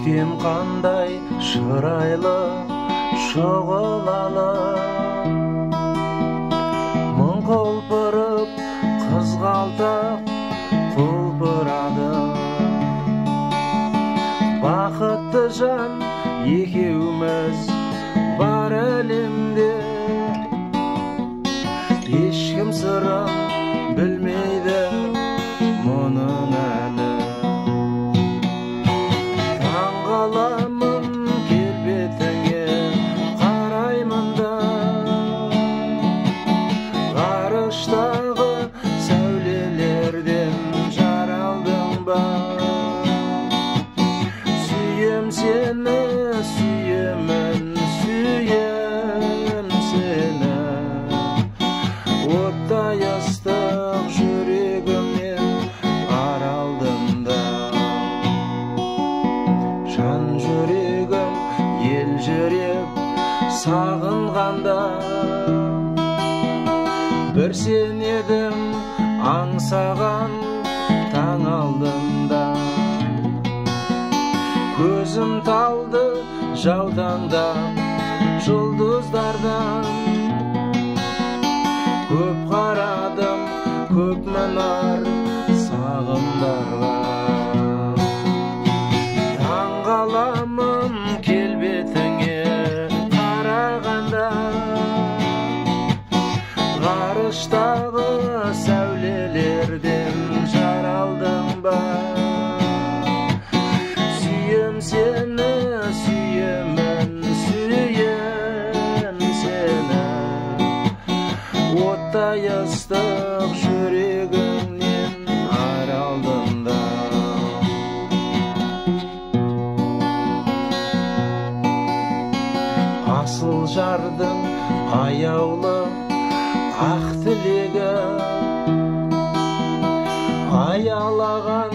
Көктем қандай шырайлы шұғылалы, мың құлпырып қызғалдақ құлпырады. Бақытты жан екеуміз бар әлемде, ешкім сырын білмейді мұның әлі. Таңғаламын келбетіңе қараймын да, ғарыштағы сәулелерден жаралдың ба. Сүйем сені, сүйемін, сүйем сені, оттай ыстық жүрегімнен аралдымда. Жан жүрегім елжіреп сағынғанда, бір сен едің аңсаған таң алдында. Көзім талды жаутаңдап жұлдыздардан, көп қарадым көк мұнар сағымдарға. Таңғаламын келбетіңе қарағанда, ғарыштағы сәулелерден жаралдың ба. Сүйем сені, сүйемін, сүйем сені, оттай ыстық жүрегімнен аралдымда. Асыл жардың аяулы ақ тілегі, аялаған